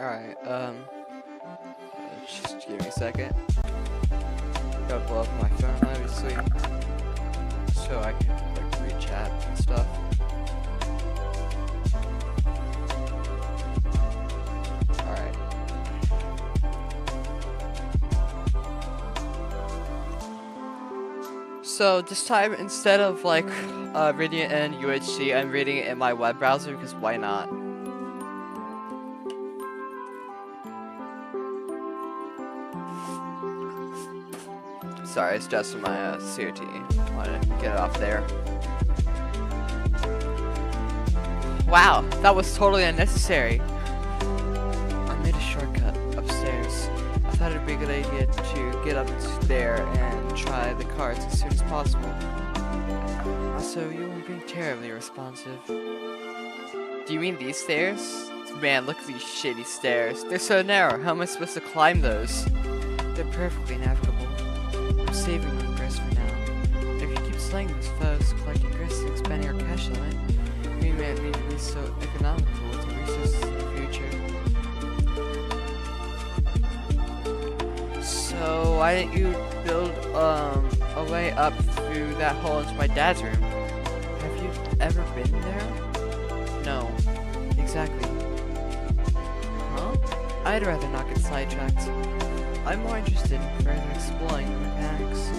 Alright, just give me a second. Gotta pull up my phone, obviously, so I can, like, read chat and stuff. Alright. So, this time, instead of, like, reading it in UHC, I'm reading it in my web browser, because why not? Sorry, it's just my COT. Wanted to get it off there. Wow, that was totally unnecessary. I made a shortcut upstairs. I thought it'd be a good idea to get up there and try the cards as soon as possible. Also, you weren't being terribly responsive. Do you mean these stairs? Man, look at these shitty stairs. They're so narrow. How am I supposed to climb those? They're perfectly navigable. I'm saving your grist for now. If you keep slaying these foes, collecting grist and expanding our cash limit, we may need to be so economical with the resources in the future. So why didn't you build a way up through that hole into my dad's room? Have you ever been there? No. Exactly. Huh? I'd rather not get sidetracked. I'm more interested in further exploring the mechanics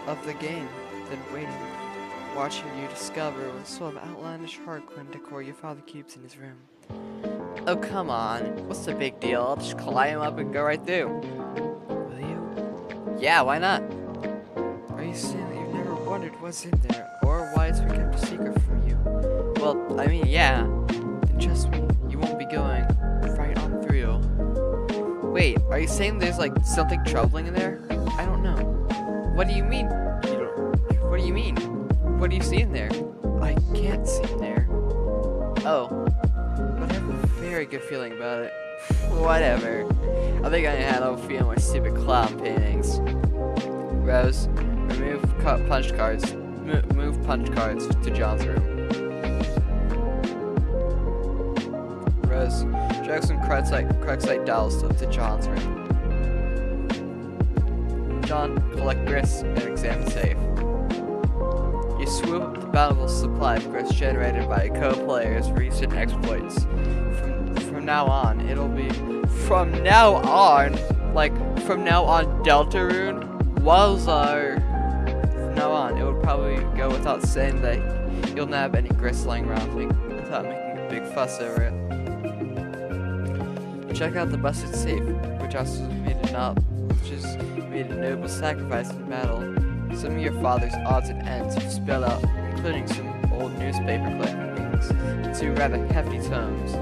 of the game than waiting, watching you discover what sort of outlandish Harlequin decor your father keeps in his room. Oh, come on. What's the big deal? I'll just climb up and go right through. Will you? Yeah, why not? Are you saying that you've never wondered what's in there, or why it's been kept a secret from you? Well, I mean, yeah. Then trust me, you won't be going right on through. Wait, are you saying there's like something troubling in there? I don't know. What do you mean? What do you mean? What do you see in there? I can't see in there. Oh, but I have a very good feeling about it. Whatever. I think I had a feeling with stupid clown paintings. Rose, remove punch cards. Move punch cards to John's room. Rose, drag some Cruxite dolls to John's room. John, collect grist and examine safe. You swoop up the bountiful supply of grist generated by co-players' recent exploits. From now on, it'll be... From now on, Deltarune, Walzar... From now on, it would probably go without saying that you'll not have any grist lying around without making a big fuss over it. Check out the busted safe, which has made a noble sacrifice in battle. Some of your father's odds and ends have spilled out, including some old newspaper clippings and two rather hefty tomes.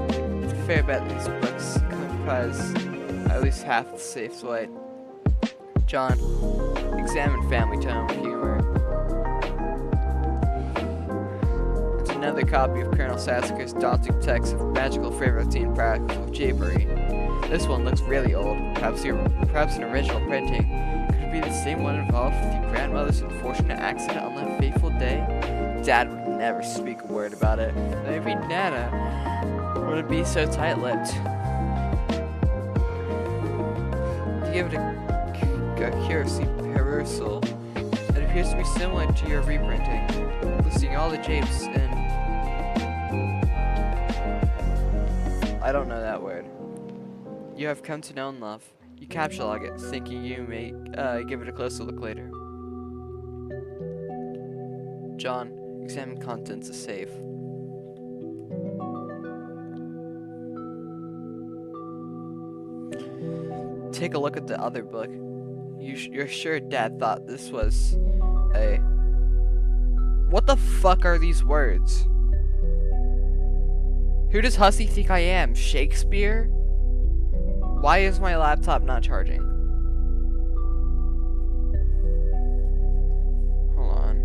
It's a fair bet these books comprise at least half the safe's weight. John, examine family tome of humor. It's another copy of Colonel Sasker's daunting text of magical routine practical japery. This one looks really old, perhaps an original printing. Could it be the same one involved with your grandmother's unfortunate accident on that fateful day? Dad would never speak a word about it. Maybe Nana wouldn't be so tight-lipped. To give it a curiously perusal, it appears to be similar to your reprinting, listing all the japes in... I don't know that word. You have come to know and love. You capture log it, thinking you may give it a closer look later. John, examine contents of safe. Take a look at the other book. You're sure Dad thought this was a... What the fuck are these words? Who does Hussy think I am? Shakespeare? Why is my laptop not charging? Hold on.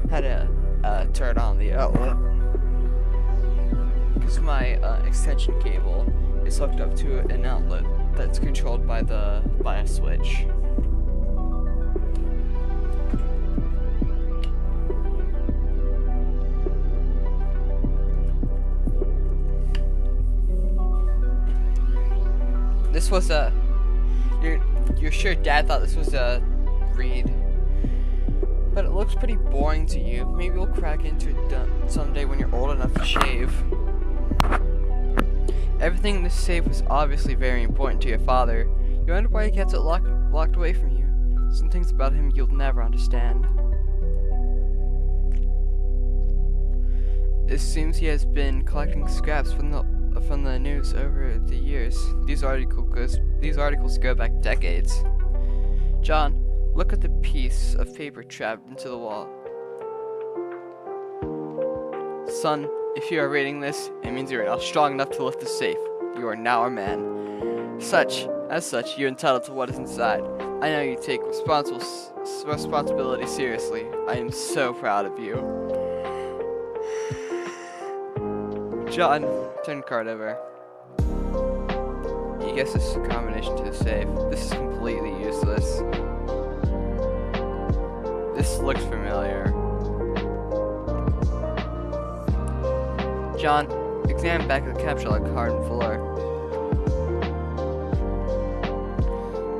Had to turn on the outlet. Because my extension cable is hooked up to an outlet that's controlled by a switch. This was a. You're sure Dad thought this was a read, but it looks pretty boring to you. Maybe we'll crack into it someday when you're old enough to shave. Everything in this safe was obviously very important to your father. You wonder why he kept it locked away from you. Some things about him you'll never understand. It seems he has been collecting scraps from the news over the years. These articles go back decades. John, look at the piece of paper trapped into the wall. Son, if you are reading this, it means you are now strong enough to lift the safe. You are now a man. As such, you're entitled to what is inside. I know you take responsibility seriously. I am so proud of you. John, turn the card over. You guess this is a combination to the safe. This is completely useless. This looks familiar. John, examine back of the capture lock card and floor.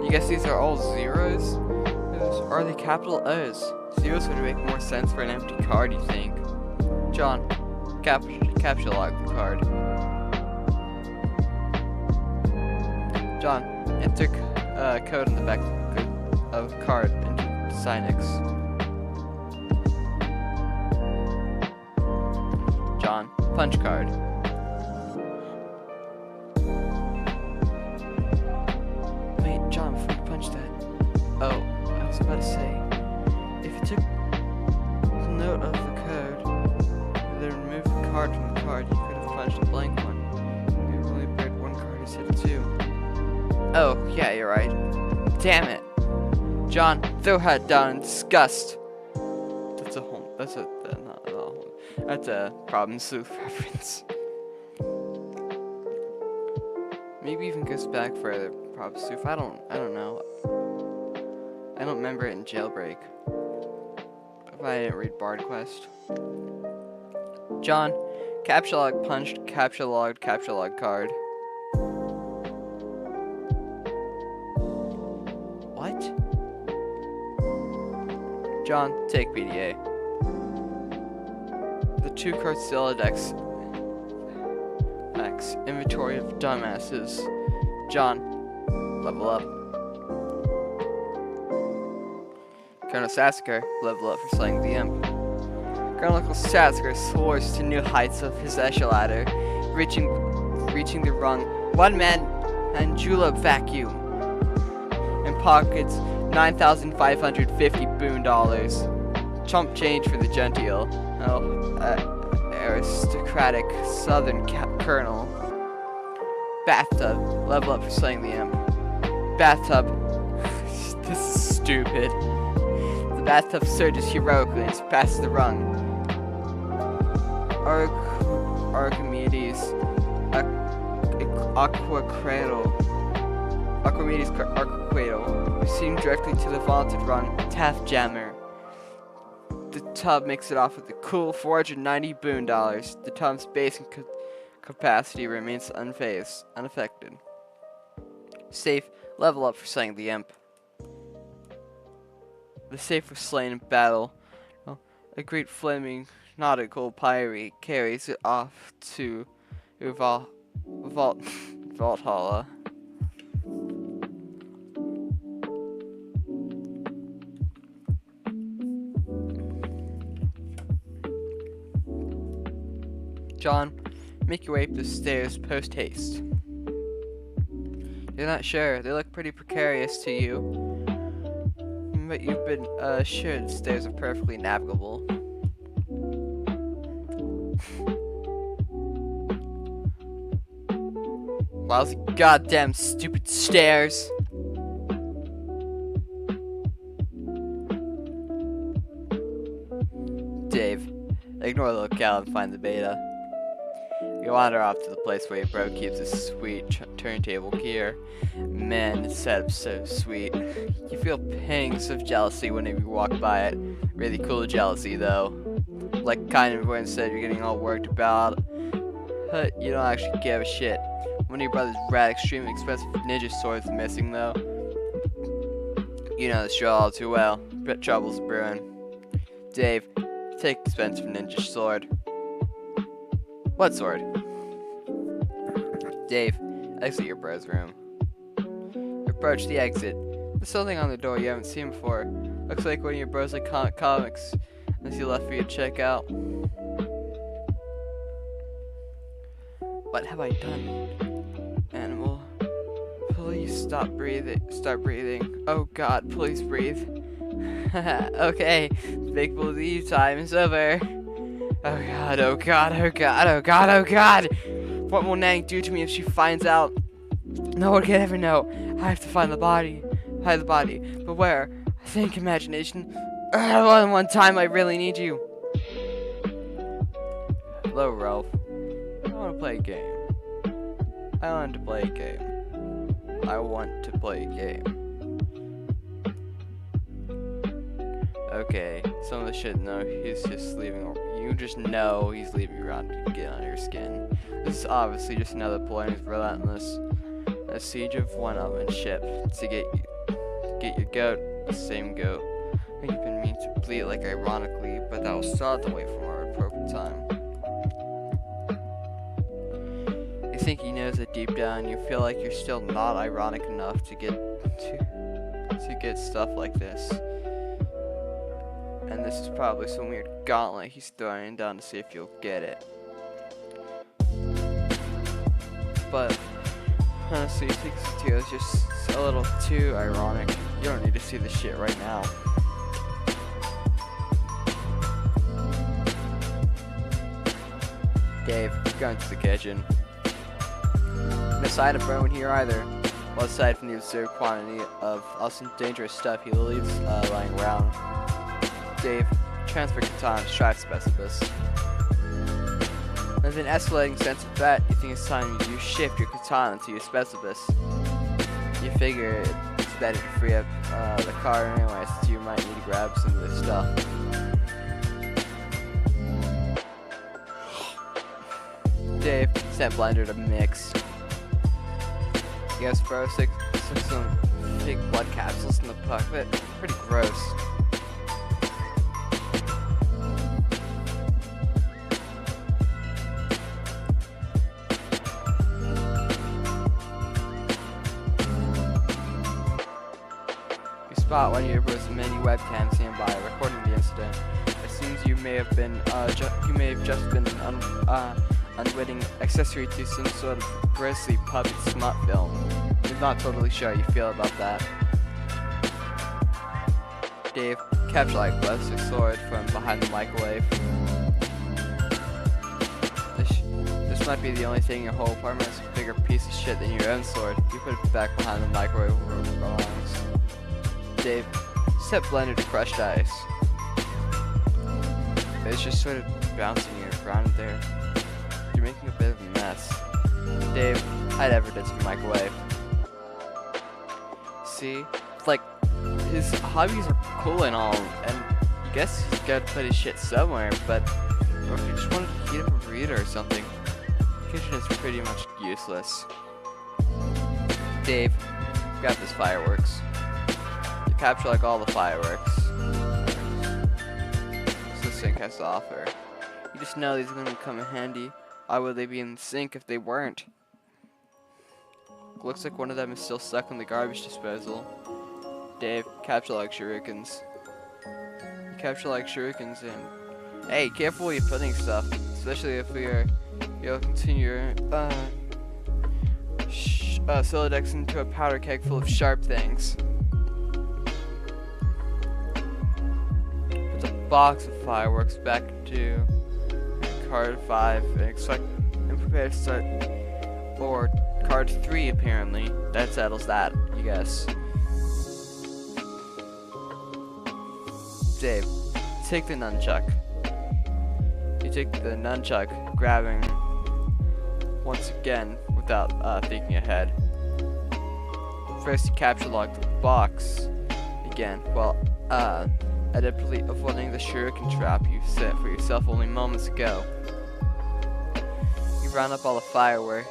You guess these are all zeros? Or are they capital O's? Zeros would make more sense for an empty card, you think? John, capture log the card. John, enter code on the back of card into Sinex. John, punch card. Wait, John, before you punch that. Oh, I was about to say, if you took note of the code, then remove the card from the card, you could have punched a blank one. You only buried one card instead of two. Oh, yeah, you're right. Damn it. John, throw her down in disgust. That's a problem sleuth reference. Maybe even goes back further. Problem sleuth. I don't know. I don't remember it in Jailbreak. If I didn't read Bard Quest. John, capture log punched, capture log card. What? John, take PDA. The 2 card Celodex X inventory of dumbasses. John, level up. Colonel Sasker, level up for slaying the imp. Colonel Sasker soars to new heights of his echelon ladder, reaching the rung. One man and julep vacuum and pockets 9,550 boon dollars. Chump change for the genteel. Aristocratic southern colonel. Bathtub, level up for slaying the imp. Bathtub, this is stupid. The bathtub surges heroically and passes the rung. Archimedes, Archimedes Arquadle, proceeding directly to the vaulted rung, Taft Jammer. The tub makes it off with a cool 490 boon dollars. The tub's base and capacity remains unaffected. Safe, level up for slaying the imp. The safe was slain in battle. A great flaming nautical pirate carries it off to Valhalla. John, make your way up the stairs post haste. You're not sure. They look pretty precarious to you. But you've been assured the stairs are perfectly navigable. Lousy goddamn stupid stairs. Dave, Ignore the locale and find the beta. You wander off to the place where your bro keeps his sweet turntable gear. Man, this setup's so sweet. You feel pangs of jealousy whenever you walk by it. Really cool jealousy, though. Like kind of where instead you're getting all worked about, but you don't actually give a shit. One of your brother's rad, extremely expensive ninja swords is missing, though. You know this drill all too well. Trouble's brewing. Dave, take expensive ninja sword. What sword? Dave, exit your bro's room. Approach the exit. There's something on the door you haven't seen before. Looks like one of your bros like comics. As you left for you to check out. What have I done? Animal, please stop breathing. Start breathing. Oh God, please breathe. Okay, make believe time is over. Oh God, oh God, oh God, oh God, oh God. What will Nang do to me if she finds out? No one can ever know. I have to find the body. Hide the body. But where? I think imagination. One time I really need you. Hello, Ralph. I want to play a game. I want to play a game. I want to play a game. Okay, some of the shit, no, he's just leaving. You just know he's leaving around to get on your skin. This is obviously just another ploy in his relentless a siege of one-upmanship to get your goat, the same goat. You've been mean to bleed like ironically, but that will still have to wait for our appropriate time. You think he knows that deep down you feel like you're still not ironic enough to get stuff like this. And this is probably some weird gauntlet he's throwing down to see if you'll get it. But honestly, Pikachu is just a little too ironic. You don't need to see this shit right now. Dave, going to the kitchen. No sign of Rowan here either. Well, aside from the absurd quantity of awesome dangerous stuff he leaves lying around. Dave, transfer katana to Strive Specialist. With an escalating sense of threat, you think it's time you shift your katana to your Specialist. You figure it's better to free up the car anyway, since you might need to grab some of this stuff. Dave, sent Blender to mix. Yes, bro, stick some big blood capsules in the puck, but pretty gross. Spot one of your bro's many webcams nearby, recording the incident. It seems you may have just been an unwitting accessory to some sort of grisly puppet smut film. I'm not totally sure how you feel about that. Dave, capture like plastic sword from behind the microwave. This might be the only thing in your whole apartment that's a bigger piece of shit than your own sword. You put it back behind the microwave where it belongs. Dave, set Blender to crushed ice. It's just sort of bouncing around there. You're making a bit of a mess. Dave, hide evidence in the microwave. See? Like, his hobbies are cool and all, and I guess he's gotta put his shit somewhere, but or if you just wanted to heat up a burrito or something, the kitchen is pretty much useless. Dave, grab this fireworks. Capture like all the fireworks. So this sink has to offer. You just know these are going to come in handy. Why would they be in the sink if they weren't? Looks like one of them is still stuck in the garbage disposal. Dave, capture like shurikens. You capture like shurikens and hey, careful where you're putting stuff, especially if you'll continue Silodex into a powder keg full of sharp things. Box of fireworks back to card 5 and prepare to start, or card 3 apparently. That settles that, you guess. Dave, take the nunchuck. take the nunchuck, grabbing once again without thinking ahead. First, you capture lock the box again, while adeptly avoiding the shuriken trap you set for yourself only moments ago. You round up all the fireworks.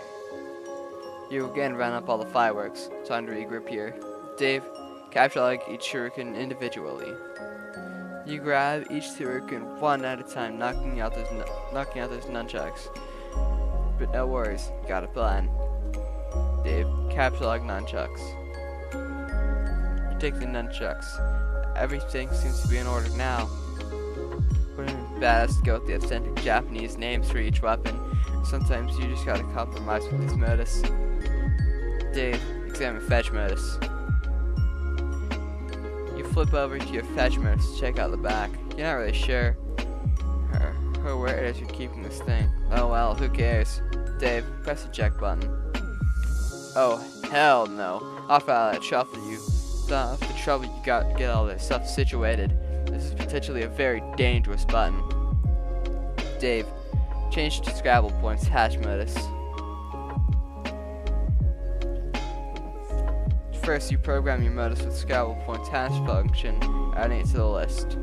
You again round up all the fireworks. Time to regroup here. Dave, capture lock each shuriken individually. You grab each shuriken one at a time, knocking out those nunchucks. But no worries, you got a plan. Dave, capture lock nunchucks. You take the nunchucks. Everything seems to be in order now. Wouldn't it be badass to go with the authentic Japanese names for each weapon? Sometimes you just gotta compromise with these modus. Dave, examine fetch modus. You flip over to your fetch modus to check out the back. You're not really sure where it is you're keeping this thing. Oh well, who cares? Dave, press the check button. Oh, hell no. Off out of that shuffle you. The trouble you got to get all this stuff situated. This is potentially a very dangerous button. Dave, change to Scrabble points hash modus. First, you program your modus with Scrabble points hash function, adding it to the list.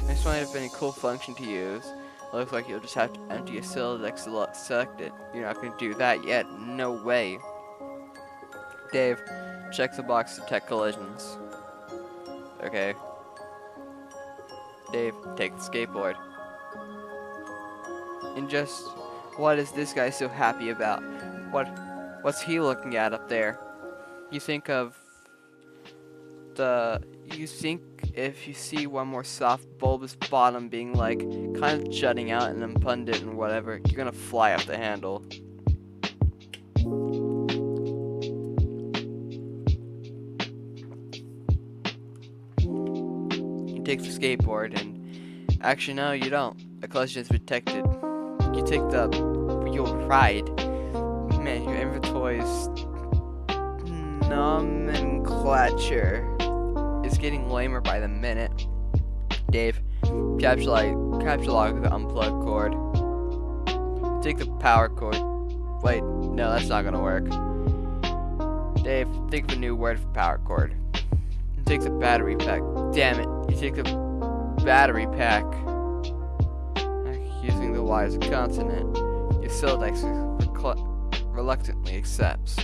This might have been a cool function to use. It looks like you'll just have to empty a Sylladex selected. You're not going to do that yet. No way. Dave, check the box to detect collisions. Okay. Dave, take the skateboard. And just, what is this guy so happy about? What's he looking at up there? You think if you see one more soft bulbous bottom being like kind of jutting out and then pundit and whatever, you're gonna fly off the handle. You take the skateboard and actually no, you don't. A collision is detected. You take the real ride. Man, your inventory's nomenclature is getting lamer by the minute. Dave, capture log the unplug cord. Take the power cord. Wait, no, that's not gonna work. Dave, think of a new word for power cord. You take the battery pack. Damn it, you take the battery pack. Using the Y as a consonant. Your Sylladex reluctantly accepts.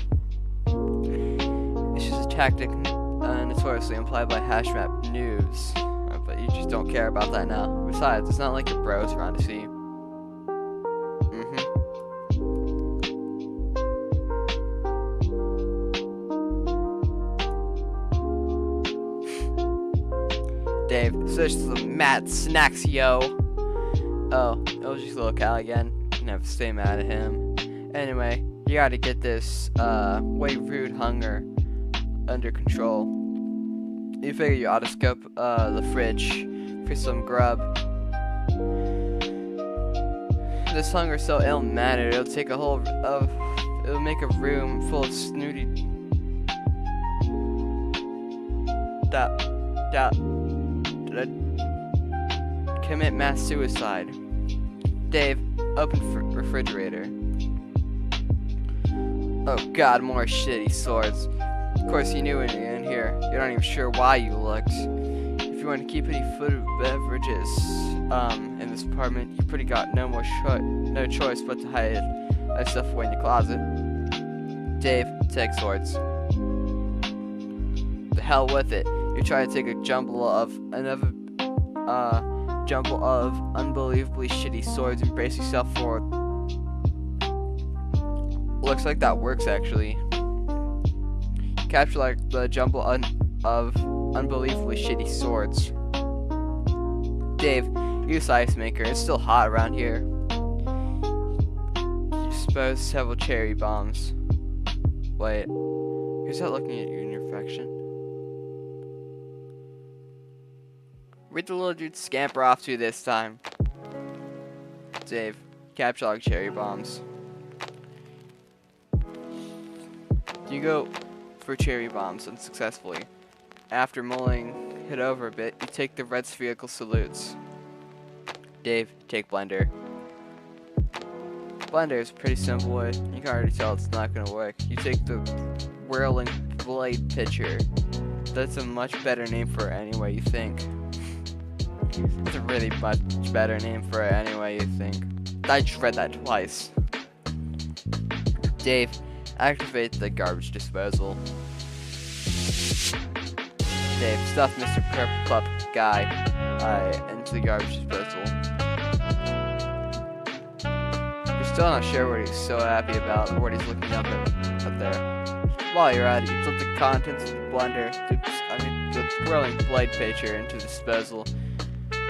This is a tactic notoriously implied by hashmap news, but you just don't care about that now. Besides, it's not like your bros around to see you. Dave, search the Matt Snacks, yo. Oh, it was just little Cal again. You can have to stay mad at him. Anyway, you gotta get this way rude hunger under control. You figure you ought to scope the fridge for some grub. This hunger's so ill-mannered, it'll take it'll make a room full of snooty commit mass suicide. Dave, open refrigerator. Oh god, more shitty swords. Of course you knew when you were in here. You're not even sure why you looked. If you want to keep any food or beverages in this apartment, you pretty got no choice but to hide that stuff away in your closet. Dave, take swords. The hell with it. You try to take a jumble of unbelievably shitty swords and brace yourself for it. Looks like that works actually. Capture like the jumble of unbelievably shitty swords. Dave, use ice maker. It's still hot around here. You dispose several cherry bombs. Wait, who's that looking at you in your reflection? Where'd the little dude scamper off to this time? Dave, capture log cherry bombs. You go for cherry bombs unsuccessfully. After mulling it over a bit, you take the red spherical salutes. Dave, take blender. Blender is pretty simple. You can already tell it's not gonna work. You take the whirling blade pitcher. That's a much better name for it anyway, you think. It's a really much better name for it anyway, you think. I just read that twice. Dave, activate the garbage disposal. Dave, stuff Mr. Purple Pup guy into the garbage disposal. You're still not sure what he's so happy about or what he's looking up there. While you're at it, you flip the contents of the blender, the whirling blade pitcher into the disposal.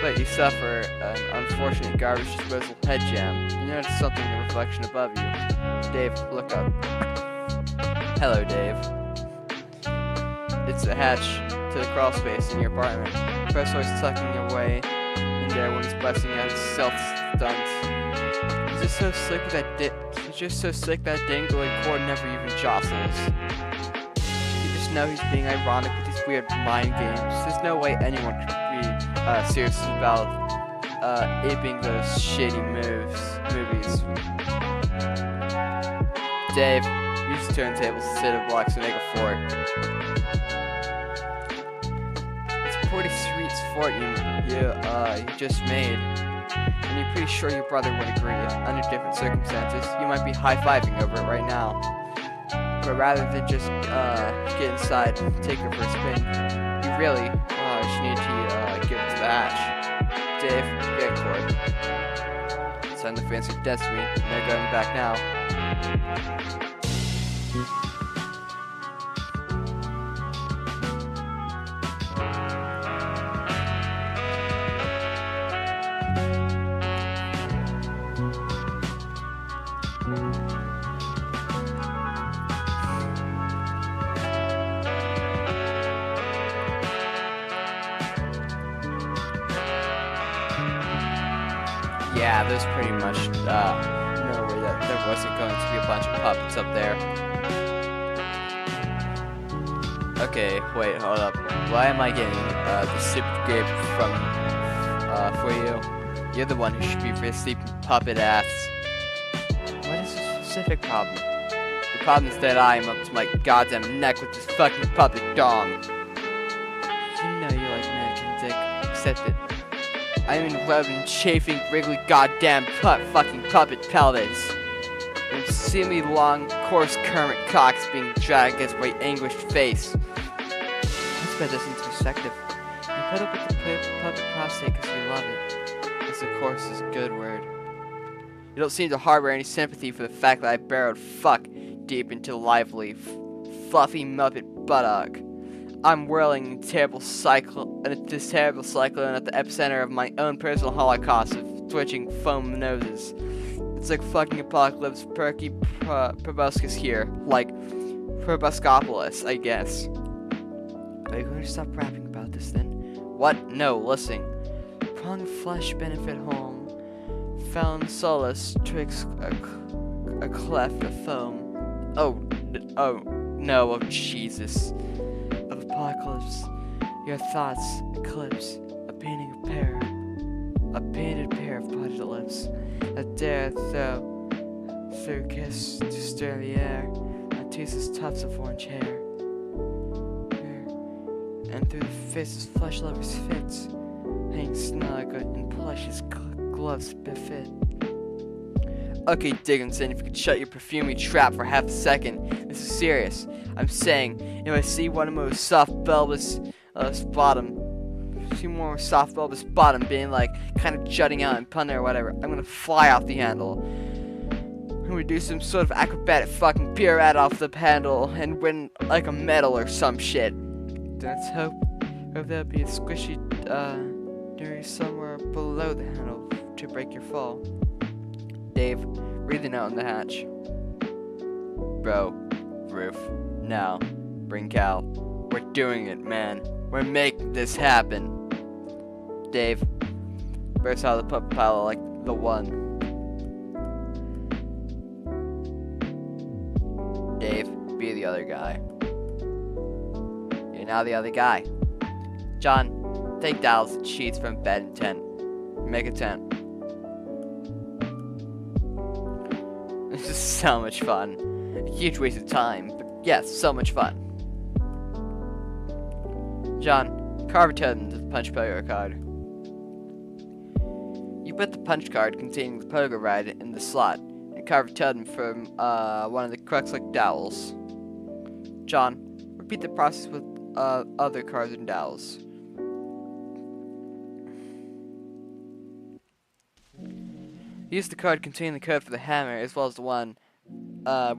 But you suffer an unfortunate garbage disposal head jam. You notice something in the reflection above you. Dave, look up. Hello, Dave. It's a hatch to the crawl space in your apartment. Professor's tucking away in there when he's busting out his self-stunts. He's just so slick that dangling cord never even jostles. You just know he's being ironic with these weird mind games. There's no way anyone could be serious about aping those shitty movies. Dave, use turntables instead of blocks to make a fort. It's a pretty sweet fort you just made, and you're pretty sure your brother would agree. Under different circumstances, you might be high-fiving over it right now. But rather than just get inside and take it for a spin, you really just need to give it to the hatch. Dave, get cord. Sign the fancy desk to me. No going back now. Yeah, there's pretty much no way that there wasn't going to be a bunch of puppets up there. Okay, wait, hold up. Why am I getting the super grape for you? You're the one who should be for sleeping puppet ass. What is the specific problem? The problem is that I am up to my goddamn neck with this fucking puppet dong. You know you like mannequin dick, accept it. I'm in rubbed and chafing, wriggly goddamn fucking puppet pelvis. And seemingly long, coarse Kermit cocks being dragged against my anguished face. Let's put this into perspective. You put up with the puppet prostate because you love it. This, of course, is a good word. You don't seem to harbor any sympathy for the fact that I burrowed fuck deep into the lively, fluffy Muppet buttock. I'm whirling this terrible cyclone at the epicenter of my own personal holocaust of twitching foam noses. It's like fucking apocalypse perky proboscis here, like proboscopolis, I guess. Are you going to stop rapping about this then? What? No, listen. Prong flesh benefit home, found solace twixt a cleft of foam. Oh no, oh Jesus. Of apocalypse, your thoughts eclipse a painted pair of parted lips that dare through kiss to stir the air, that teases tufts of orange hair, and through the faces flesh lovers fits, hang snug in plush's gloves befit. Okay, Dickinson, if you could shut your perfumey trap for half a second. This is serious. I'm saying, if I see one of those soft bulbous bottom being like kind of jutting out in punter or whatever, I'm gonna fly off the handle. And we do some sort of acrobatic fucking pirouette off the handle and win like a medal or some shit. Let's hope there'll be a squishy dairy somewhere below the handle to break your fall. Dave, read the note on the hatch. Bro, roof, now, bring Cal. We're doing it, man. We're making this happen. Dave, burst out of the puppet pile like the one. Dave, be the other guy. You're now the other guy. John, take Dallas and sheets from bed and tent. Make a tent. so much fun. A huge waste of time, but yes, so much fun. John, carve a totem to the punch pogo card. You put the punch card containing the pogo ride in the slot and carve a totem from one of the crux-like dowels. John, repeat the process with other cards and dowels. Use the card containing the code for the hammer as well as the one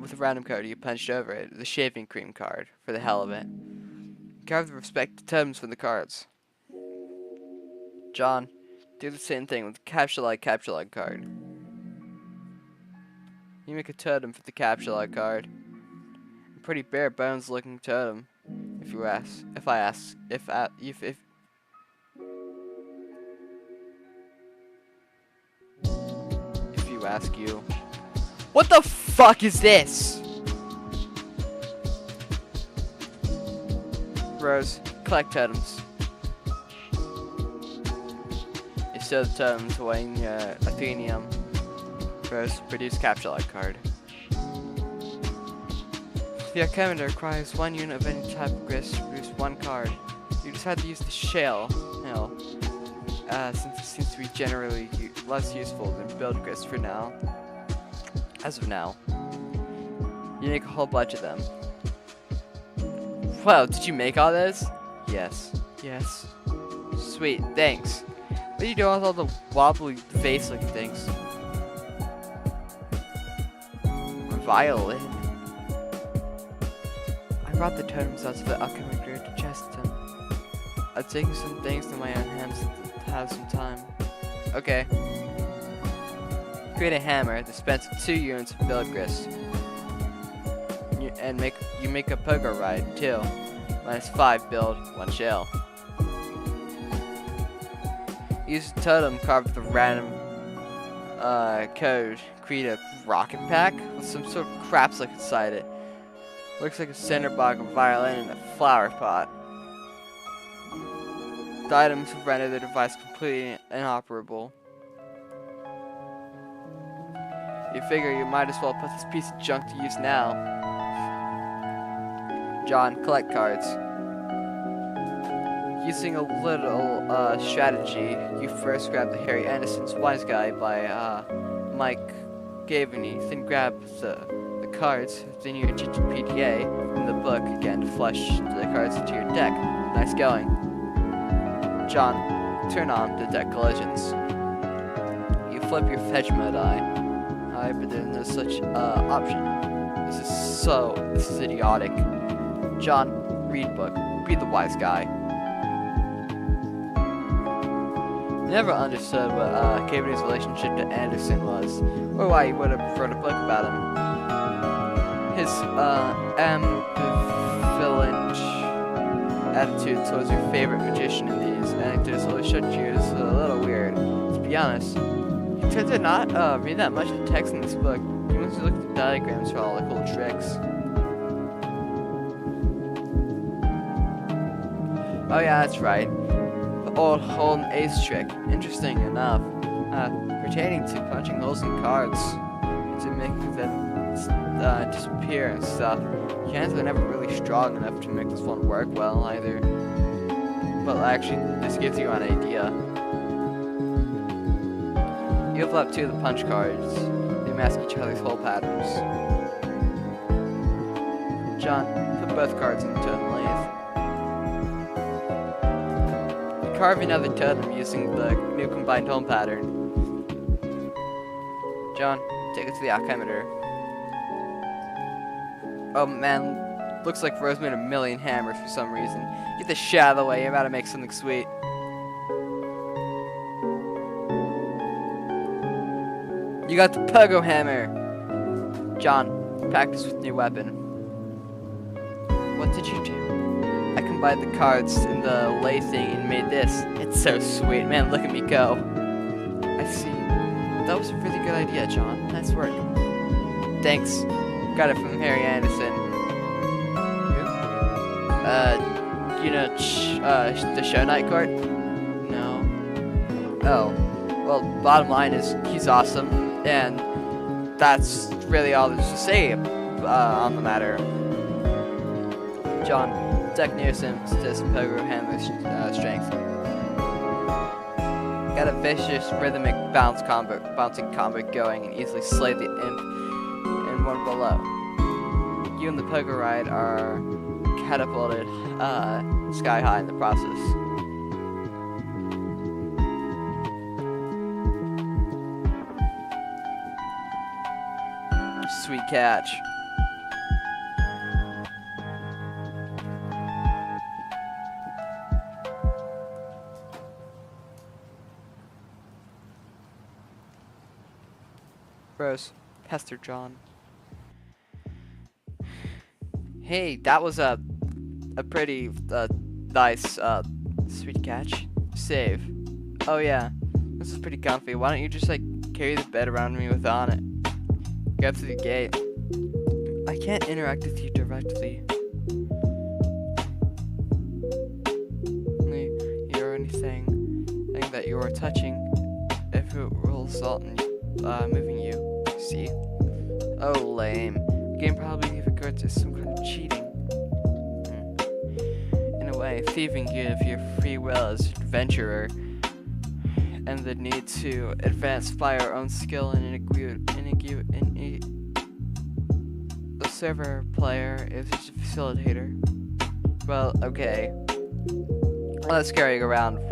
with the random code you punched over it, the shaving cream card, for the hell of it. Carve the respective totems from the cards. John, do the same thing with the capture-like card. You make a totem for the capture-like card. A pretty bare bones looking totem, if you ask. If you ask you. What the fuck is this? Rose, collect totems. You stow the totems weighing Athenium. Rose, produce capture-like card. The Archimedes requires 1 unit of any type of grist to produce 1 card. You decide to use the shale, since it seems to be generally less useful than build grist for now. As of now. You make a whole bunch of them. Wow, did you make all those? Yes. Yes. Sweet, thanks. What do you do with all the wobbly face-looking things? Violin. I brought the totems out to the upcoming grid to test them. I've taken some things to my own hands to have some time. Okay. Create a hammer, dispense 2 units of build grist. And you make a pogo ride, too. -5 build, 1 shell. Use a totem carved with a random code. Create a rocket pack with some sort of crap stuck inside it. Looks like a center block of violin and a flower pot. The items will render the device completely inoperable. You figure you might as well put this piece of junk to use now. John, collect cards. Using a little strategy, you first grab the Harry Anderson's Wise Guy by Mike Gaveney, then grab the cards within your PDA from the book again to flush the cards into your deck. Nice going. John, turn on the deck collisions. You flip your fetch mode eye, but there's no such option. This is idiotic. John, read book. Be the wise guy. Never understood what Gaveney's relationship to Anderson was, or why he would have wrote a book about him. His ambivalent attitude towards your favorite magician in these anecdotes always struck you as a little weird. To be honest, he tends to not read that much of the text in this book. He wants to look at the diagrams for all the cool tricks. Oh yeah, that's right. The old hole and ace trick. Interesting enough. Pertaining to punching holes in cards to making them disappear and stuff. Your hands are never really strong enough to make this one work well either. But actually, this gives you an idea. You flip 2 of the punch cards. They mask each other's hole patterns. John, put both cards into totem lathe. Carve another totem using the new combined home pattern. John, take it to the Archimedes. Oh man, looks like Rose made a million hammers for some reason. Get the shit out of the way, you're about to make something sweet. You got the pogo hammer! John, practice with new weapon. What did you do? I combined the cards in the lay thing and made this. It's so sweet, man, look at me go. I see. That was a really good idea, John. Nice work. Thanks. Got it from Harry Anderson. Who? You know, the show night card? No. Oh. Well, bottom line is, he's awesome, and that's really all there's to say on the matter. John, deck near Sims to some pogo handler strength. Got a vicious rhythmic bouncing combo going and easily slay the imp in one below. You and the pogo ride are catapulted sky high in the process. Sweet catch. Rose, Pester John. Hey, that was a pretty nice sweet catch. Save. Oh yeah, this is pretty comfy. Why don't you just like carry the bed around me with on it? Go up to the gate. I can't interact with you directly. You're anything that you are touching, if it will result in moving you. See? Oh, lame. The game probably regards as some kind of cheating. In a way, thieving you of your free will as an adventurer, and the need to advance by our own skill and the server player is just a facilitator. Well, okay. Let's carry around, kind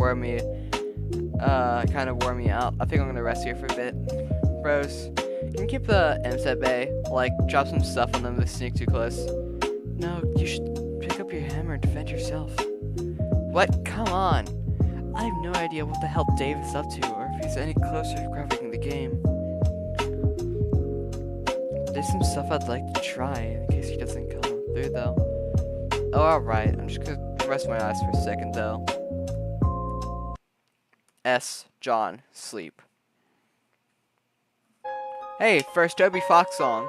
of wore me out. I think I'm gonna rest here for a bit. Rose, can you keep the imps at bay? Like, drop some stuff on them if they sneak too close. No, you should pick up your hammer and defend yourself. What? Come on! I have no idea what the hell Dave is up to, or if he's any closer to cracking the game. There's some stuff I'd like to try, in case he doesn't come through, though. Oh, alright. I'm just gonna rest my eyes for a second, though. S. John. Sleep. Hey, first Toby Fox song.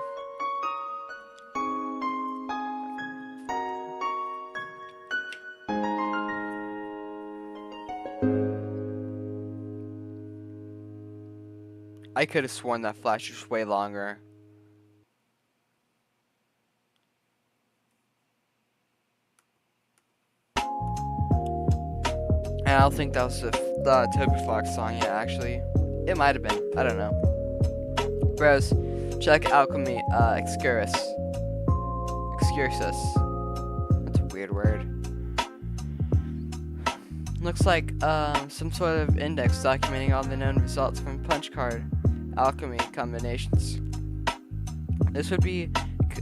I could have sworn that flash was way longer. And I don't think that was the Toby Fox song yet, actually. It might have been. I don't know. Bros, check Alchemy Excursus. That's a weird word. Looks like some sort of index documenting all the known results from punch card alchemy combinations. This would be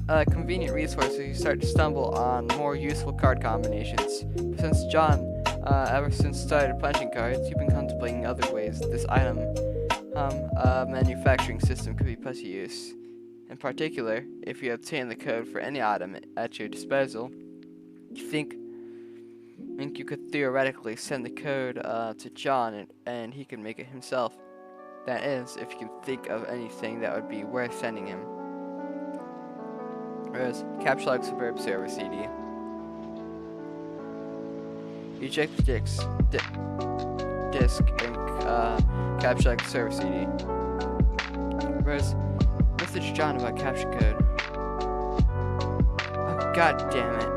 a convenient resource if you start to stumble on more useful card combinations. Since John, ever since started punching cards, you've been contemplating other ways this item manufacturing system could be put to use. In particular, if you obtain the code for any item at your disposal, you think you could theoretically send the code to John and he can make it himself. That is, if you can think of anything that would be worth sending him. Rose, Capture Like Suburb Server CD. Eject the disc and Capture Like Server CD. Rose, message John about capture code. Oh, god damn it.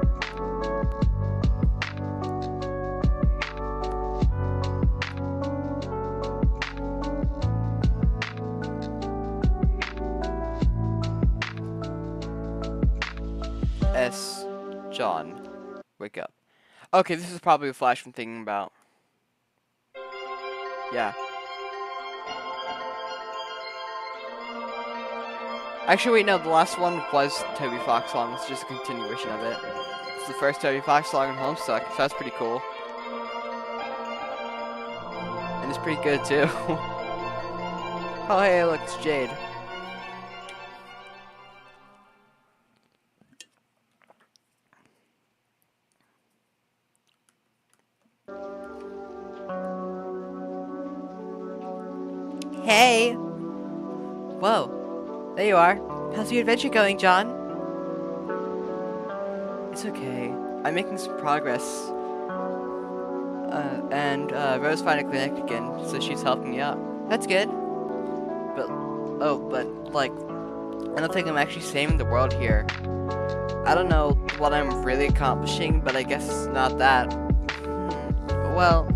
S. John, wake up. Okay, this is probably a flash I'm thinking about. Yeah. Actually, wait, no, the last one was Toby Fox song. It's just a continuation of it. It's the first Toby Fox song in Homestuck, so that's pretty cool. And it's pretty good, too. Oh, hey, look, it's Jade. Hey! Whoa. There you are. How's your adventure going, John? It's okay. I'm making some progress. And Rose finally connected again, so she's helping me out. That's good. But, like, I don't think I'm actually saving the world here. I don't know what I'm really accomplishing, but I guess it's not that. Well,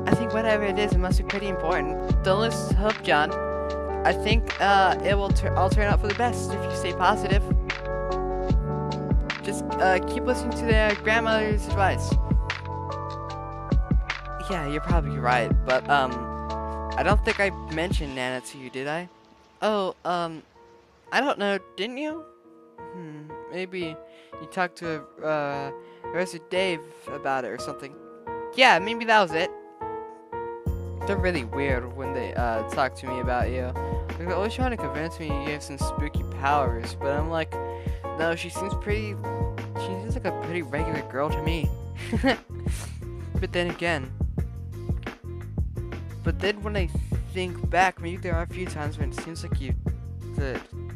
I think whatever it is, it must be pretty important. Don't lose hope, John. I think it will all turn out for the best if you stay positive. Just keep listening to their grandmother's advice. Yeah, you're probably right, but I don't think I mentioned Nana to you, did I? Oh, I don't know, didn't you? Maybe you talked to Rosa Dave about it or something. Yeah, maybe that was it. They're really weird when they talk to me about you. Like, they're always trying to convince me you have some spooky powers, but I'm like, no, she seems like a pretty regular girl to me. But then when I think back, maybe there are a few times when it seems like you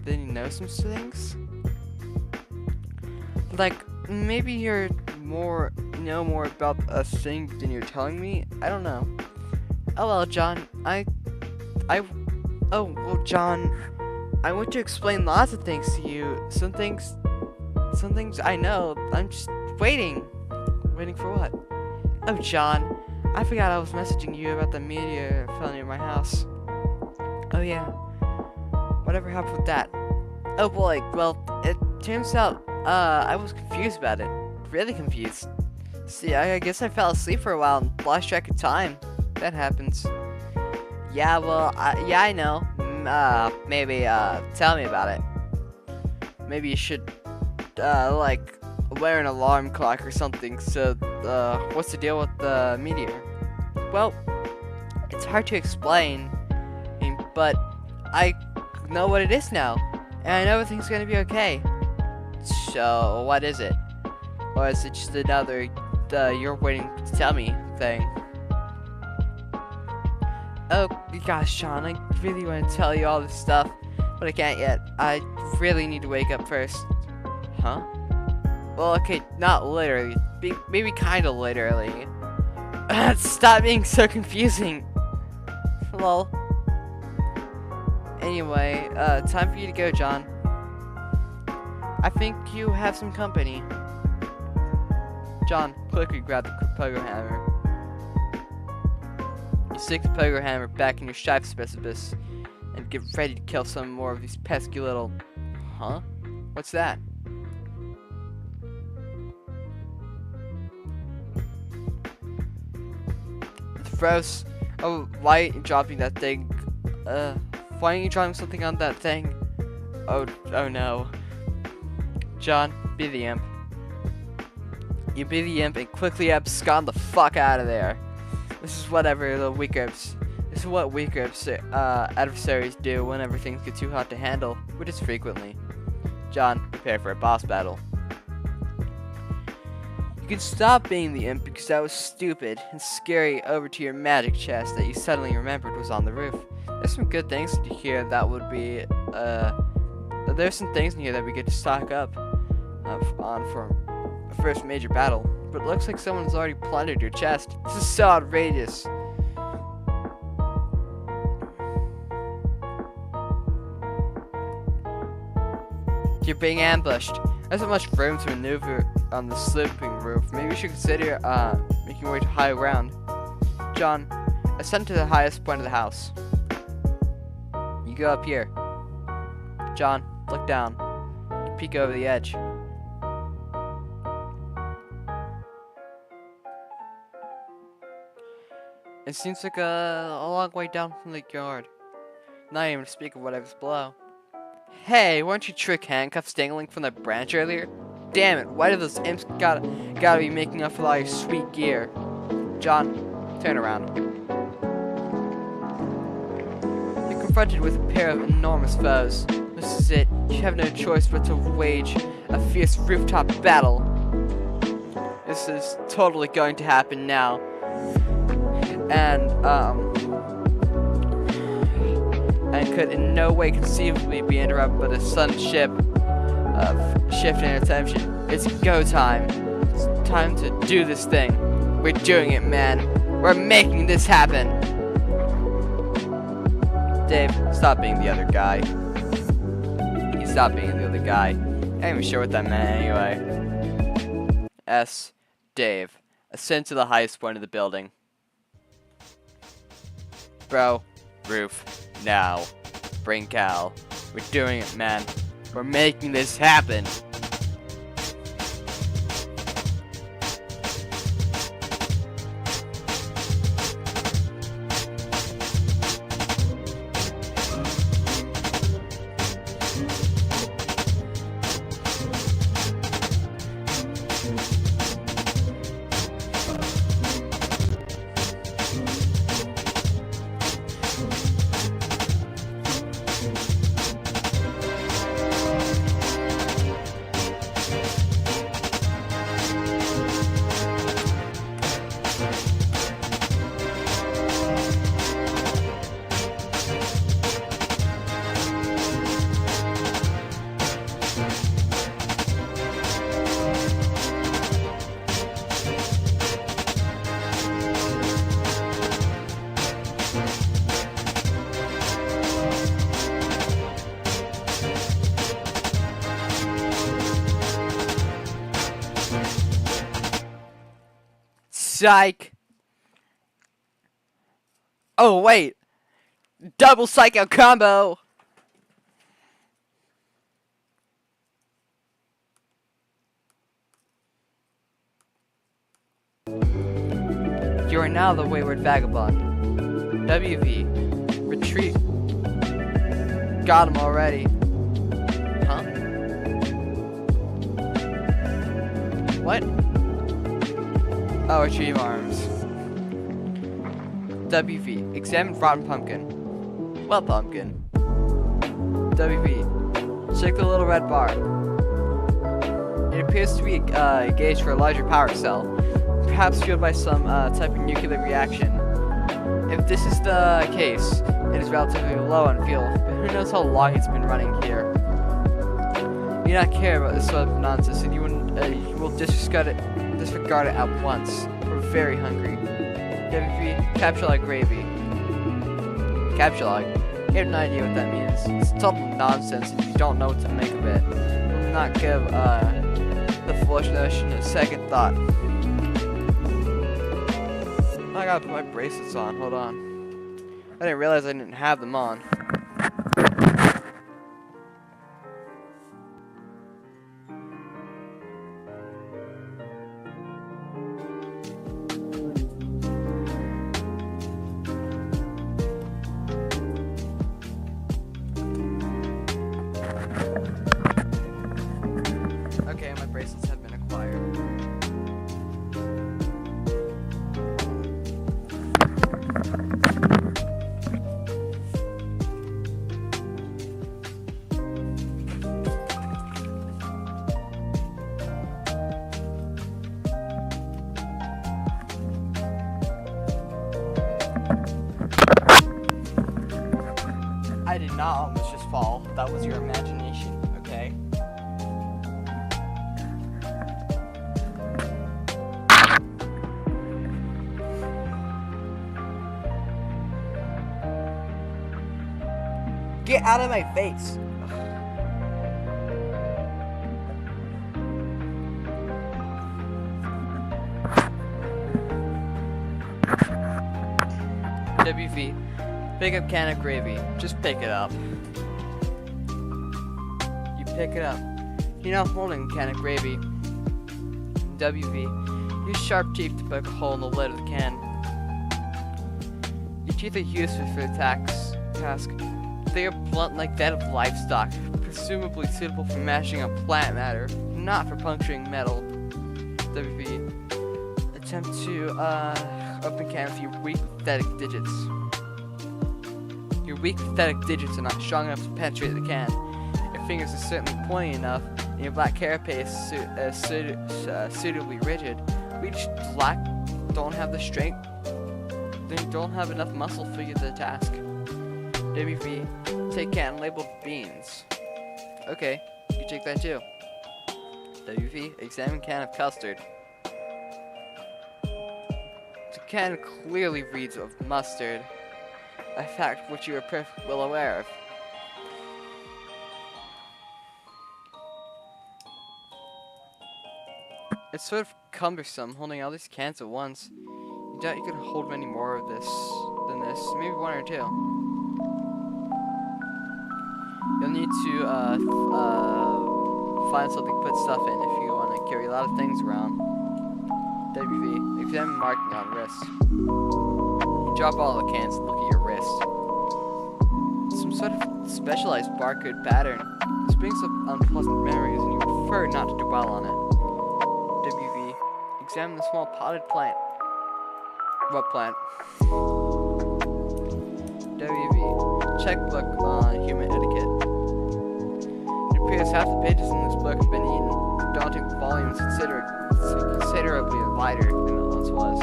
know some things. Like, maybe you know more about a thing than you're telling me. I don't know. Oh well, John, John, I want to explain lots of things to you. Some things I know. I'm just waiting. Waiting for what? Oh, John, I forgot I was messaging you about the meteor fell near my house. Oh yeah. Whatever happened with that? Oh boy, well, it turns out, I was confused about it. Really confused. See, I guess I fell asleep for a while and lost track of time. That happens. Yeah, well, yeah, I know. Maybe, tell me about it. Maybe you should, like, wear an alarm clock or something. So, what's the deal with the meteor? Well, it's hard to explain, but I know what it is now, and I know everything's gonna be okay. So, what is it? Or is it just another, you're waiting to tell me thing? Oh, gosh, Sean, I really want to tell you all this stuff, but I can't yet. I really need to wake up first. Huh? Well, okay, not literally. Maybe kind of literally. Stop being so confusing. Lol. Anyway, time for you to go, John. I think you have some company. John, quickly grab the pogo hammer. You stick the pogo hammer back in your shive specibus and get ready to kill some more of these pesky little... Huh? What's that? Throws a light dropping that thing. Why aren't you dropping something on that thing? Oh no. John, be the imp. You be the imp and quickly abscond the fuck out of there. This is what weak imps adversaries do whenever things get too hot to handle, which is frequently. John, prepare for a boss battle. You can stop being the imp because that was stupid and scary over to your magic chest that you suddenly remembered was on the roof. There's some good things to hear that would be, there's some things in here that we get to stock up on for a first major battle. But it looks like someone's already plundered your chest. This is so outrageous. You're being ambushed. There's not much room to maneuver on the sloping roof. Maybe you should consider making your way to higher ground. John, ascend to the highest point of the house. You go up here. John, look down. You peek over the edge. It seems like a long way down from the yard. Not even to speak of whatever's below. Hey, weren't you trick handcuffs dangling from the branch earlier? Damn it, why do those imps gotta be making up for all your sweet gear? John, turn around. You're confronted with a pair of enormous foes. This is it. You have no choice but to wage a fierce rooftop battle. This is totally going to happen now. And could in no way conceivably be interrupted by the sudden shift in attention. It's go time. It's time to do this thing. We're doing it, man. We're making this happen. Dave, stop being the other guy. He's Stop being the other guy. I'm not even sure what that meant anyway. S. Dave. Ascend to the highest point of the building. Bro. Roof. Now. Bring Cal. We're doing it, man. We're making this happen. Psych. Oh, wait. Double psycho combo. You are now the wayward vagabond. WV. Retreat. Got him already. Huh? What? Oh, retrieve arms. WV. Examine rotten pumpkin. Well, pumpkin. WV. Check the little red bar. It appears to be engaged for a larger power cell. Perhaps fueled by some type of nuclear reaction. If this is the case, it is relatively low on fuel, but who knows how long it's been running here. You do not care about this sort of nonsense, and you will disregard it at once. We're very hungry. WV, capture like gravy. Capture like? You have no idea what that means. It's total nonsense if you don't know what to make of it. You will not give the foolish notion a second thought. I gotta put my bracelets on, hold on. I didn't realize I didn't have them on. Okay, my bracelets have been acquired. I did not almost just fall. That was your imagination, okay? Get out of my face! WV. Pick up can of gravy. Just pick it up. You pick it up. You're not holding a can of gravy. WV. Use sharp teeth to poke a hole in the lid of the can. Your teeth are useless for the task. They are blunt like that of livestock, presumably suitable for mashing up plant matter, not for puncturing metal. WV. Attempt to open can with your weak, pathetic digits. Your weak, pathetic digits are not strong enough to penetrate the can. Your fingers are certainly pointy enough, and your black carapace is suitably rigid. We just don't have the strength. They don't have enough muscle for you the task. WV, take can labeled beans. Okay, you take that too. WV, examine can of custard. The can clearly reads of mustard, a fact which you are perfectly well aware of. It's sort of cumbersome holding all these cans at once. You doubt you can hold many more of this than this. Maybe one or two. You'll need to find something to put stuff in if you want to carry a lot of things around. WV, examine marking on wrist. You drop all the cans and look at your wrist. Some sort of specialized barcode pattern. This brings up unpleasant memories and you prefer not to dwell on it. WV, examine the small potted plant. What plant? WV, checkbook on human etiquette. It appears half the pages in this book have been eaten. The daunting volume is considerably lighter than it once was.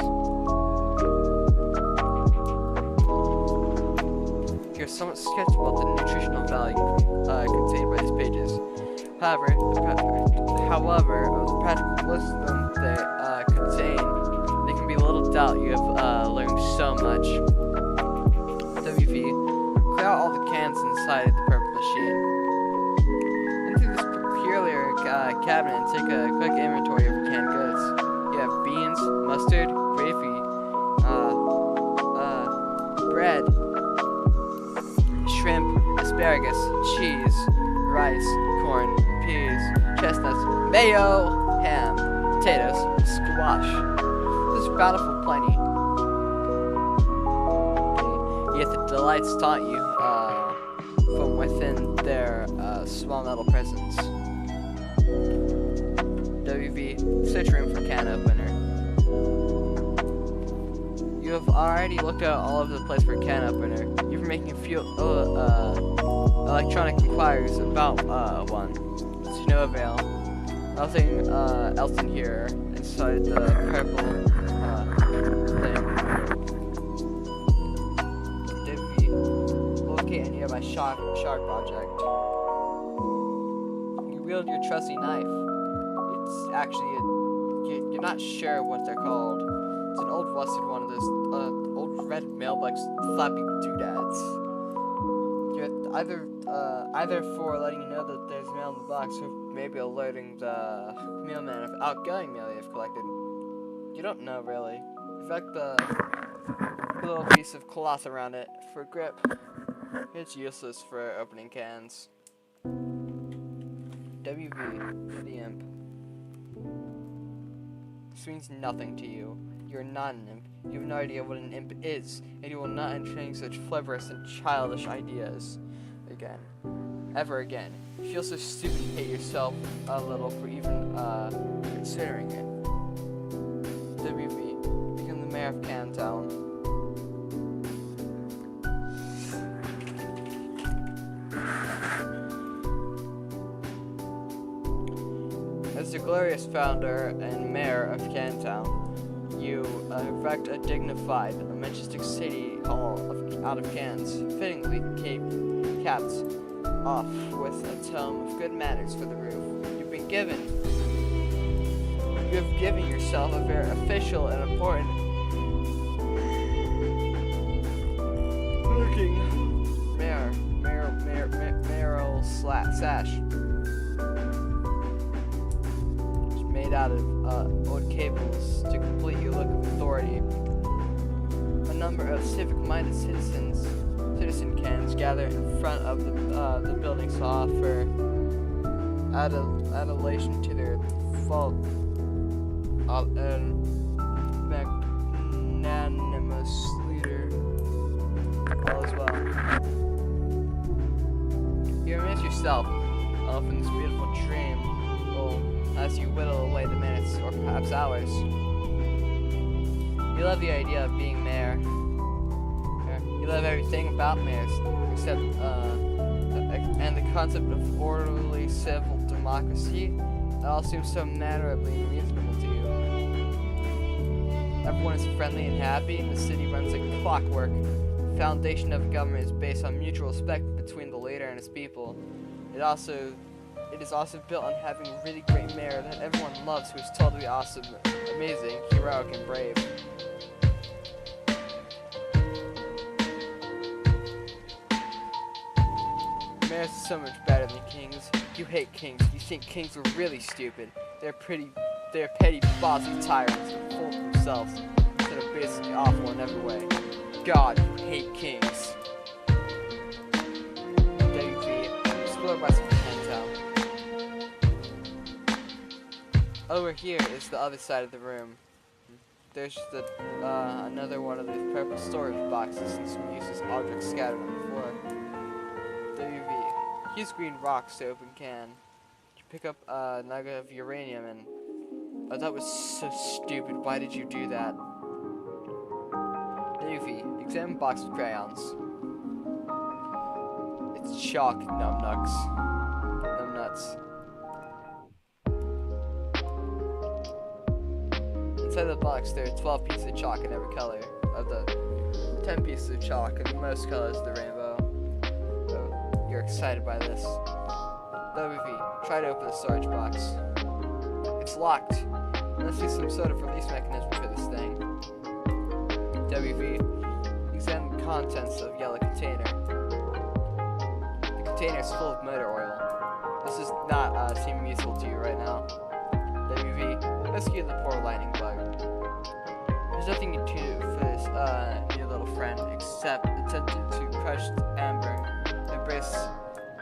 You're somewhat skeptical about the nutritional value contained by these pages. However, of the practical wisdom they contain, there can be little doubt you have learned so much. WV, clear out all the cans inside the purple machine. Into this peculiar cabinet and take a quick inventory of canned goods. You have beans, mustard, gravy, bread, shrimp, asparagus, cheese, rice, corn, peas, chestnuts, mayo, ham, potatoes, squash. This is bountiful plenty. Yet the delights taunt you from within their small metal presence. WV, search room for can opener. You have already looked at all over the place for a can opener. You've been making a few electronic inquiries about one. To no avail. Nothing else in here inside the purple thing. WV, locate a nearby shark project. You wield your trusty knife. It's actually you're not sure what they're called. It's an old rusted one of those old red mailbox flappy doodads. You're either for letting you know that there's mail in the box, or maybe alerting the mailman of outgoing mail you've collected. You don't know really. In fact, the little piece of cloth around it for grip. It's useless for opening cans. WV, the imp. This means nothing to you. You're not an imp. You have no idea what an imp is, and you will not entertain such frivolous and childish ideas again. Ever again. You feel so stupid you hate yourself a little for even considering it. WV, become the mayor of Cantown. As the glorious founder and mayor of Cantown, you erect a dignified, majestic city hall out of cans, fittingly capped off with a tome of good manners for the roof. You have given yourself a very official and important looking mayoral sash. Made out of old cables to complete your look of authority. A number of civic-minded citizen cans gather in front of the buildings to offer adulation to their fault and magnanimous leader all as well. You amaze yourself from this beautiful dream as you whittle away the minutes or perhaps hours. You love the idea of being mayor. You love everything about mayors except and the concept of orderly civil democracy. It all seems so mannerably reasonable to you. Everyone is friendly and happy, and the city runs like clockwork. The foundation of government is based on mutual respect between the leader and his people. It is also built on having a really great mayor that everyone loves, who is told to be awesome, amazing, heroic, and brave. Mayors are so much better than kings. You hate kings. You think kings are really stupid. They're pretty They are petty, bossy tyrants who full of themselves that are basically awful in every way. God, you hate kings. WV, explored by some Town. Over here is the other side of the room. There's another one of these purple storage boxes and some useless objects scattered on the floor. WV, use green rocks to open can. You pick up a nugget of uranium and... Oh, that was so stupid. Why did you do that? WV, examine box of crayons. It's chalk, numbnuts. Inside the box, there are 12 pieces of chalk in every color of the 10 pieces of chalk in most colors of the rainbow. Oh, you're excited by this. WV, try to open the storage box. It's locked. There must be some sort of release mechanism for this thing. WV, examine the contents of yellow container. The container is full of motor oil. This is not seeming useful to you right now. WV, rescue the poor lightning bug. There's nothing you do for this new little friend except attempt to crush the amber embrace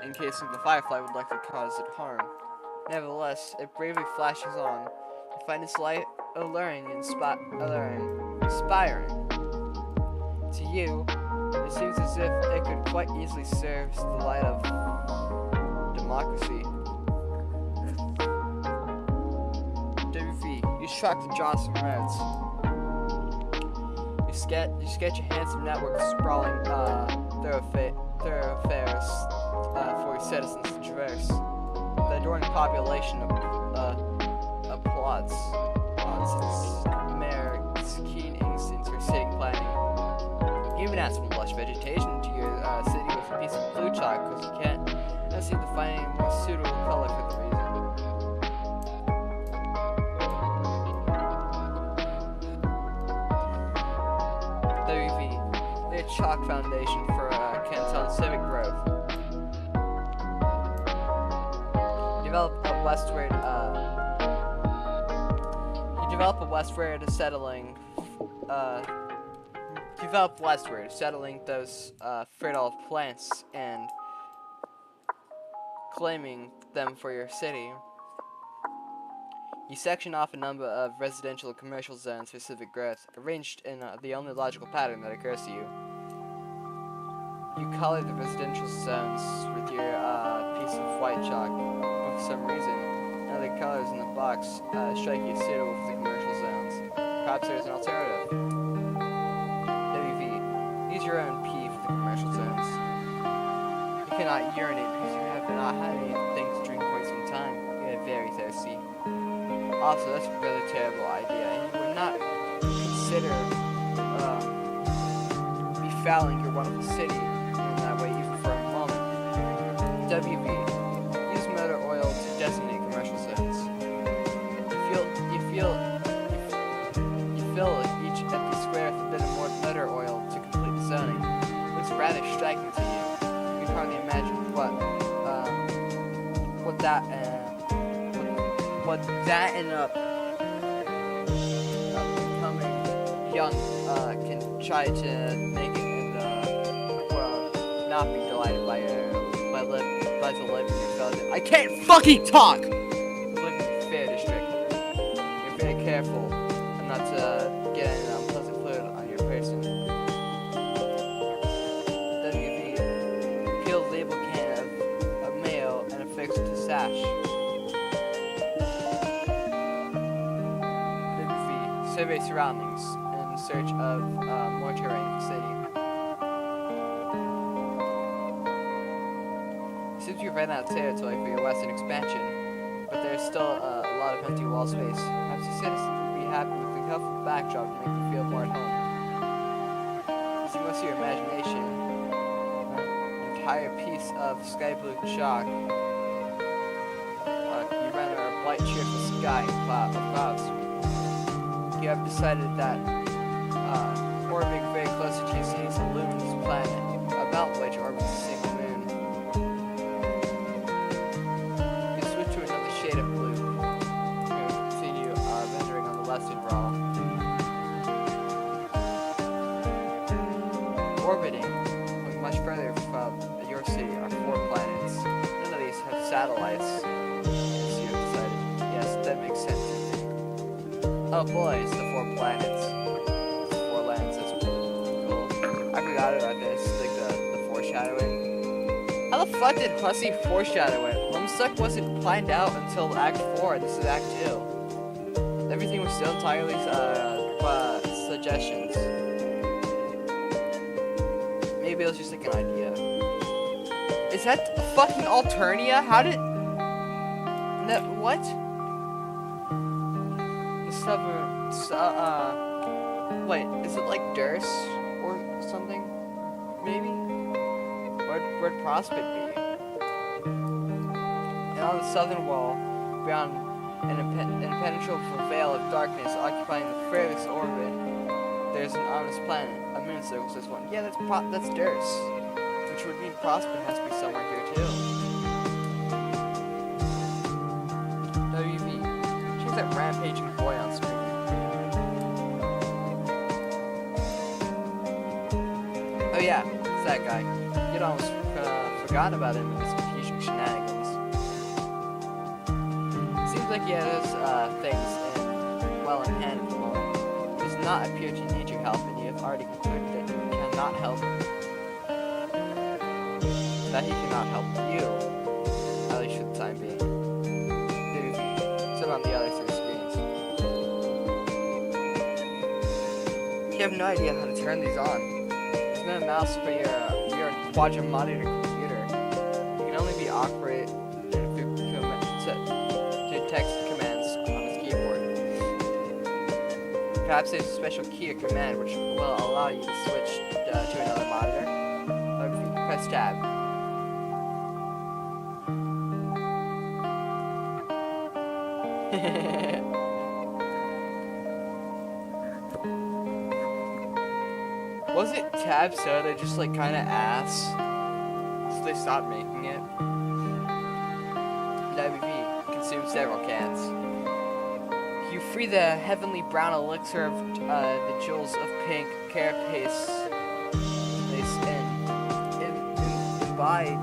in case the firefly would likely cause it harm. Nevertheless, it bravely flashes on. You find its light alluring and inspiring. To you, it seems as if it could quite easily serve the light of democracy. WV, you shock to draw some roads. You sketch a handsome network of sprawling thoroughfares for your citizens to traverse. The adoring population applauds its mere keen instincts for city planning. You even add some lush vegetation to your city with a piece of blue chalk because you can't seem to find any more suitable color for the reason. WV, their chalk foundation for Canton civic growth. Develop a westward, settling those fertile plants and claiming them for your city. You section off a number of residential and commercial zones for civic growth, arranged in the only logical pattern that occurs to you. You color the residential zones with your piece of white chalk, but for some reason, none of the colors in the box strike you suitable for the commercial zones. Perhaps there's an alternative. WV, use your own pee for the commercial zones. You cannot urinate because you have not had anything to drink for some time. You get very thirsty. Also, that's a really terrible idea, and you would not consider befouling your wonderful city in that way even for a moment. WV, use motor oil to designate commercial zones. You fill each empty square with a bit of more motor oil to complete the zoning. It looks rather striking to you. You can hardly imagine what that and becoming young can try to make it in the world, not be delighted by the life in your fellow. I can't fucking talk! Live in the fair district. You're very careful not to get an unpleasant fluid on your person. WV, peel the label can of mayo and affix it to sash. Survey surroundings in search of more terrain for the city. It seems you've ran out of territory for your western expansion, but there's still a lot of empty wall space. Perhaps your citizens would be happy with the colorful backdrop to make them feel more at home. See, most of your imagination, an entire piece of sky blue chalk. You render a bright, cheerful sky and clouds. You have decided that orbiting very close to you is a luminous planet, about which orbits a single moon. You switch to another shade of blue. You continue orbiting much further from your city are 4 planets. None of these have satellites. As you decided. Yes, that makes sense, I think. Oh boy, it's the 4 planets. It's 4 lands. That's cool. I forgot about this, like the foreshadowing. How the fuck did Hussey foreshadow it? Homestuck wasn't planned out until Act 4. This is Act 2. Everything was still entirely suggestions. Maybe it was just like an idea. Is that fucking Alternia? How did... No, what? The suburb... Wait, is it like Durst or something? Maybe? Where'd Prospect be? And on the southern wall, beyond an impenetrable veil of darkness occupying the furthest orbit, there's an ominous planet. A moon circles this one. Yeah, that's Durst. Which would mean Prospect has to be somewhere here too. WB. Change that rampaging boy on screen. Oh yeah, it's that guy. You'd almost forgot about him in his confusing shenanigans. Seems like he has things well in hand at the moment. It does not appear to need your help, and you have already concluded that you cannot help. That he cannot help you, at least for the time being. Sit on the other 3 screens. You have no idea how to turn these on. There's no mouse for your quadra monitor computer. You can only be operated to text commands on his keyboard. Perhaps there's a special key or command which will allow you to switch to another monitor. Press tab. Was it tab soda just like kind of ass? So they stopped making it. WB consumed several cans. You free the heavenly brown elixir of the jewels of pink carapace and imbibe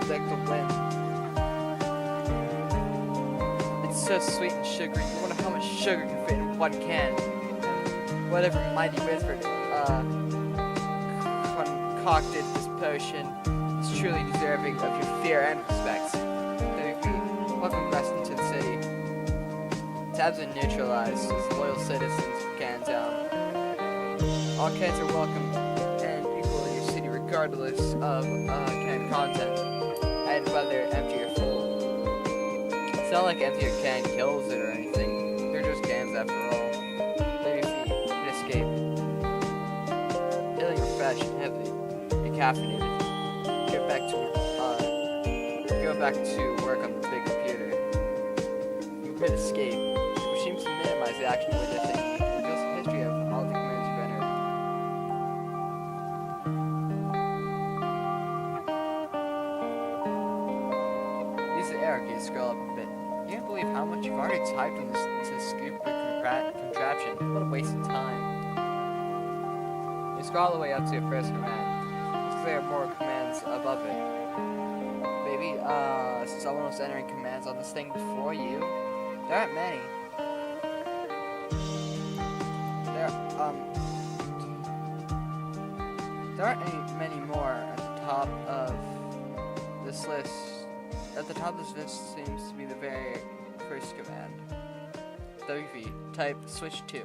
like the wind. So sweet and sugary. You wonder how much sugar can fit in 1 can. Whatever mighty wizard concocted this potion is truly deserving of your fear and respect. WB, welcome rest into the city. Tabs are neutralized as loyal citizens of Cantown. All cans are welcome and equal in your city regardless of can content, and whether empty or full. It's not like empty or can kills it or anything. They're just cans after all. Leave your feet and escape. Feeling refreshed and heavy, and caffeinated. Go back to work on the big computer. You hit escape, which seems to minimize the action window thing. It reveals the history of all the commands you've entered. Use the arrow key to scroll up a bit. You can't believe how much you've already typed in this stupid contraption. What a waste of time. You scroll all the way up to your first command. Looks like there are more commands above it. Maybe, someone was entering commands on this thing before you. There aren't many. There aren't many more at the top of this list. At the top of this list seems to be the very first command. WV, type switch 2.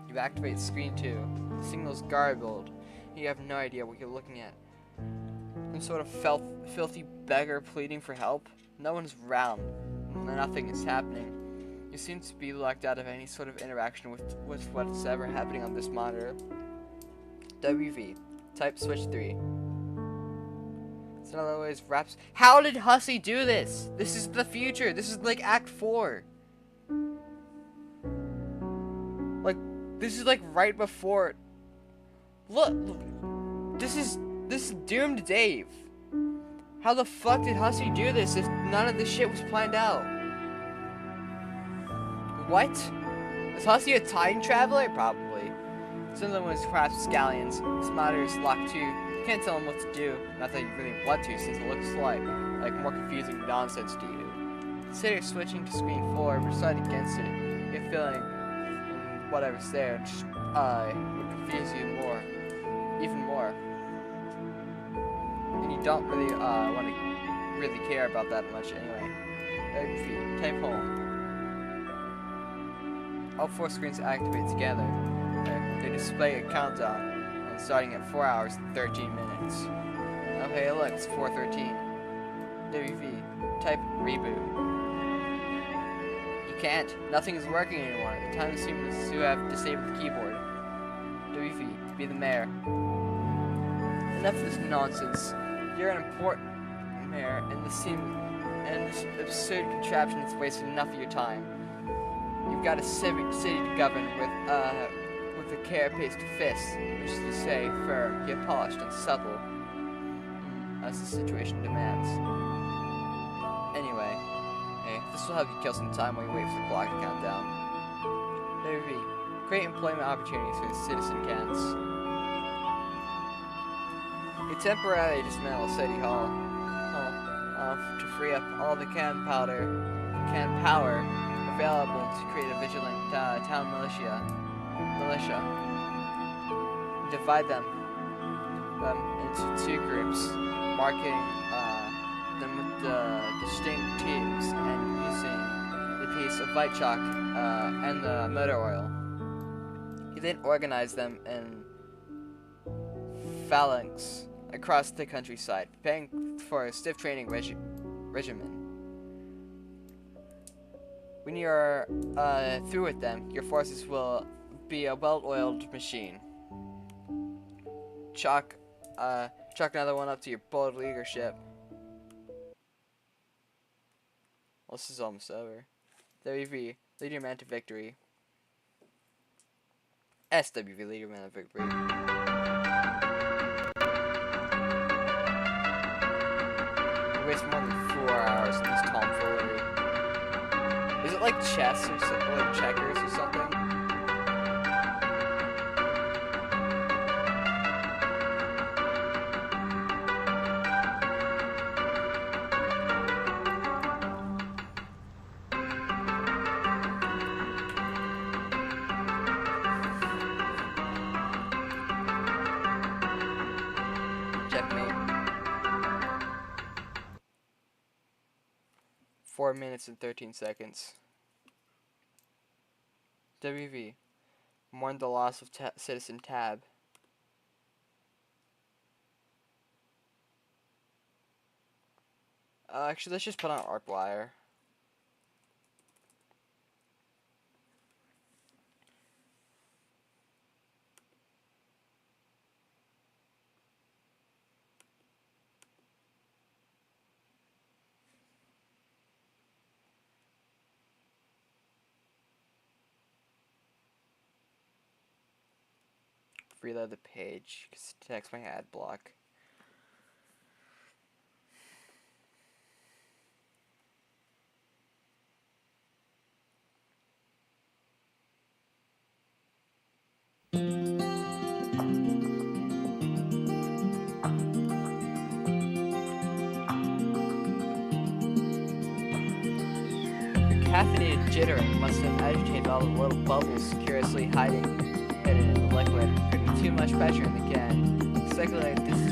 You activate screen 2. The signal's garbled. You have no idea what you're looking at. Some sort of filthy beggar pleading for help. No one's around. Nothing is happening. You seem to be locked out of any sort of interaction with what's ever happening on this monitor. WV, type switch 3. It's not always wraps. How did Hussey do this? This is the future. This is like Act 4. Like, this is like right before. Look, this is doomed Dave. How the fuck did Hussey do this if none of this shit was planned out? What? Is Hussey a time traveler? Probably. Some of them was perhaps scallions. Some others locked too. You can't tell them what to do. Not that you really want to, since it looks like more confusing nonsense to you. Consider switching to screen 4, but decide against it. You're feeling whatever's there just would confuse you more, even more. And you don't really want to really care about that much anyway. Type home. All 4 screens activate together. They display a countdown, starting at 4 hours and 13 minutes. Okay, look, it's 4:13. WV, type reboot. You can't. Nothing is working anymore. The time seems to have disabled the keyboard. WV, be the mayor. Enough of this nonsense. You're an important mayor, and this absurd contraption is wasting enough of your time. You've got a city to govern with a carapace fist, which is to say, firm, yet polished and supple, as the situation demands. Anyway, this will help you kill some time while you wait for the clock to count down. WV, create employment opportunities for the citizen cans. You temporarily dismantle City Hall to free up all the can power available to create a vigilant town militia. Divide them into 2 groups, marking them with distinct teams and using the piece of white chalk and the motor oil. You then organize them in phalanx across the countryside, preparing for a stiff training regimen. When you're through with them, your forces will be a well-oiled machine. Chalk another one up to your bold leadership. Well, this is almost over. WV, lead your man to victory. SWV, lead your man to victory. You waste more than 4 hours in this tomfoolery. Is it like chess or something, like checkers or something? Checkmate. 4 minutes and 13 seconds. WV. Mourn the loss of Citizen Tab. Actually, let's just put on ArcWire. Reload the page because it detects my ad block. Caffeinated jittering must have agitated all the little bubbles curiously hidden in the liquid, creating too much pressure in the can. Speculate this